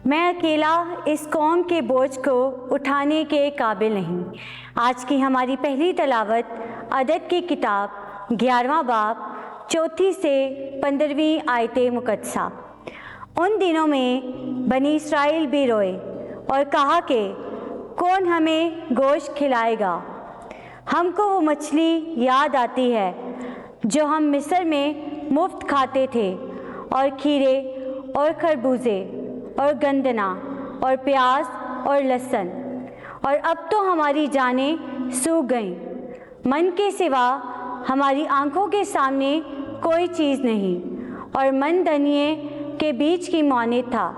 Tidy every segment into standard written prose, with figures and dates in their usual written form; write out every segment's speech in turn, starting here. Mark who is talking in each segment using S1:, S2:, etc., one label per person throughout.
S1: میں اکیلا اس قوم کے بوجھ کو اٹھانے کے قابل نہیں۔ آج کی ہماری پہلی تلاوت عدد کی کتاب 11واں باب 4 سے 15 آیت مقدسہ۔ ان دنوں میں بنی اسرائیل بھی روئے اور کہا کہ کون ہمیں گوشت کھلائے گا؟ ہم کو وہ مچھلی یاد آتی ہے جو ہم مصر میں مفت کھاتے تھے، اور کھیرے اور خربوزے اور گندنا اور پیاز اور لہسن، اور اب تو ہماری جانیں سوکھ گئیں۔ من کے سوا ہماری آنکھوں کے سامنے کوئی چیز نہیں، اور من دھنیے کے بیج کی مانند تھا،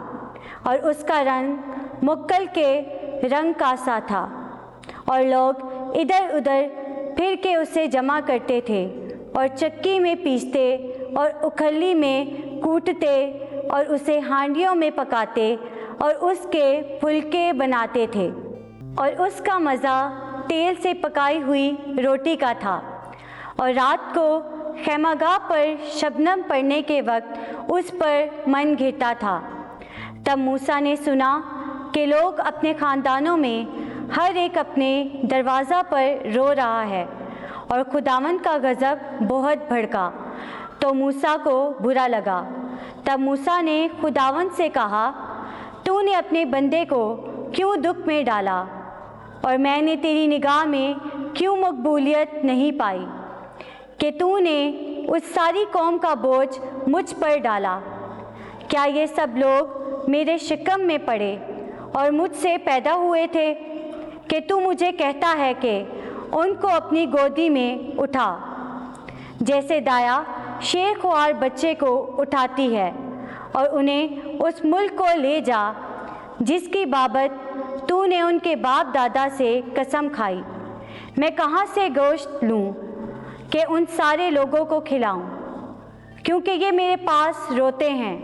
S1: اور اس کا رنگ مکل کے رنگ کا سا تھا، اور لوگ ادھر ادھر پھر کے اسے جمع کرتے تھے، اور چکی میں پیستے اور اکھلی میں کوٹتے، اور اسے ہانڈیوں میں پکاتے اور اس کے پھلکے بناتے تھے، اور اس کا مزہ تیل سے پکائی ہوئی روٹی کا تھا۔ اور رات کو خیمہ گاہ پر شبنم پڑنے کے وقت اس پر من گرتا تھا۔ تب موسیٰ نے سنا کہ لوگ اپنے خاندانوں میں ہر ایک اپنے دروازہ پر رو رہا ہے، اور خداوند کا غضب بہت بھڑکا تو موسیٰ کو برا لگا۔ تب موسیٰ نے خداوند سے کہا، تو نے اپنے بندے کو کیوں دکھ میں ڈالا، اور میں نے تیری نگاہ میں کیوں مقبولیت نہیں پائی کہ تو نے اس ساری قوم کا بوجھ مجھ پر ڈالا؟ کیا یہ سب لوگ میرے شکم میں پڑے اور مجھ سے پیدا ہوئے تھے کہ تو مجھے کہتا ہے کہ ان کو اپنی گودی میں اٹھا، جیسے دایا شیر خوار بچے کو اٹھاتی ہے، اور انہیں اس ملک کو لے جا جس کی بابت تو نے ان کے باپ دادا سے قسم کھائی؟ میں کہاں سے گوشت لوں کہ ان سارے لوگوں کو کھلاؤں؟ کیونکہ یہ میرے پاس روتے ہیں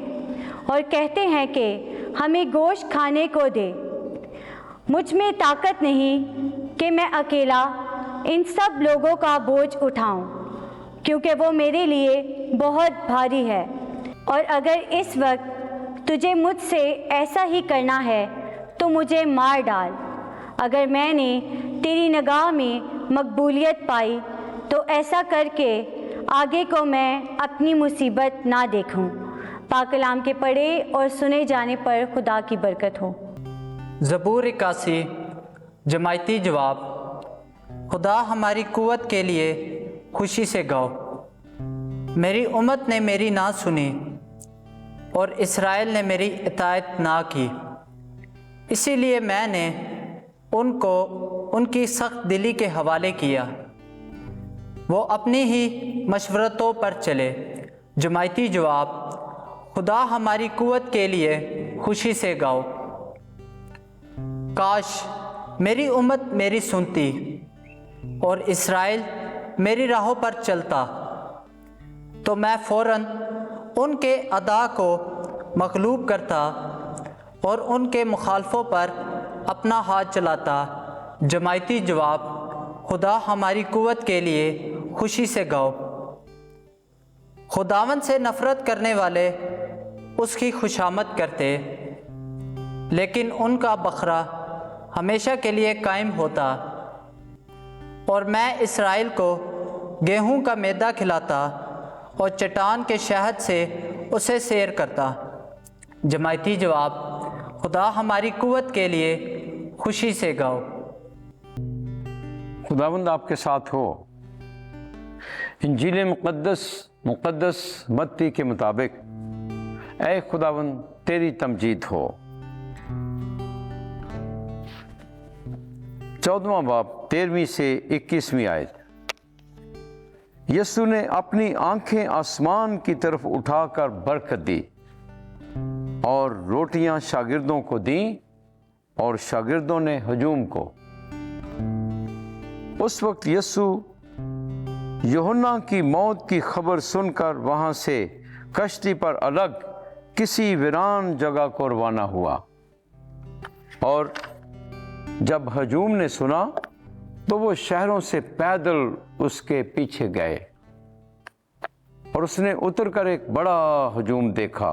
S1: اور کہتے ہیں کہ ہمیں گوشت کھانے کو دے۔ مجھ میں طاقت نہیں کہ میں اکیلا ان سب لوگوں کا بوجھ اٹھاؤں، کیونکہ وہ میرے لیے بہت بھاری ہے۔ اور اگر اس وقت تجھے مجھ سے ایسا ہی کرنا ہے تو مجھے مار ڈال۔ اگر میں نے تیری نگاہ میں مقبولیت پائی تو ایسا کر کے آگے کو میں اپنی مصیبت نہ دیکھوں۔ پاک کلام کے پڑھے اور سنے جانے پر خدا کی برکت ہو۔
S2: زبور 81 جماعتی جواب۔ خدا ہماری قوت کے لیے خوشی سے گاؤ۔ میری امت نے میری نہ سنی اور اسرائیل نے میری اطاعت نہ کی، اسی لیے میں نے ان کو ان کی سخت دلی کے حوالے کیا، وہ اپنی ہی مشورتوں پر چلے۔ جماعتی جواب۔ خدا ہماری قوت کے لیے خوشی سے گاؤ۔ کاش میری امت میری سنتی اور اسرائیل میری راہوں پر چلتا، تو میں فوراً ان کے اعداء کو مغلوب کرتا اور ان کے مخالفوں پر اپنا ہاتھ چلاتا۔ جماعتی جواب۔ خدا ہماری قوت کے لیے خوشی سے گاؤ۔ خداوند سے نفرت کرنے والے اس کی خوشامد کرتے، لیکن ان کا بکھرا ہمیشہ کے لیے قائم ہوتا۔ اور میں اسرائیل کو گیہوں کا میدا کھلاتا اور چٹان کے شہد سے اسے سیر کرتا۔ جماعتی جواب۔ خدا ہماری قوت کے لیے خوشی سے گاؤ۔
S3: خداوند آپ کے ساتھ ہو۔ انجیل مقدس متی کے مطابق اے خداوند تیری تمجید ہو۔ 14واں باب 13 سے 21 آیت۔ یسوع نے اپنی آنکھیں آسمان کی طرف اٹھا کر برکت دی اور روٹیاں شاگردوں کو دیں، اور شاگردوں نے ہجوم کو۔ اس وقت یسوع یوحنا کی موت کی خبر سن کر وہاں سے کشتی پر الگ کسی ویران جگہ کو روانہ ہوا، اور جب ہجوم نے سنا تو وہ شہروں سے پیدل اس کے پیچھے گئے، اور اس نے اتر کر ایک بڑا ہجوم دیکھا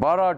S3: 12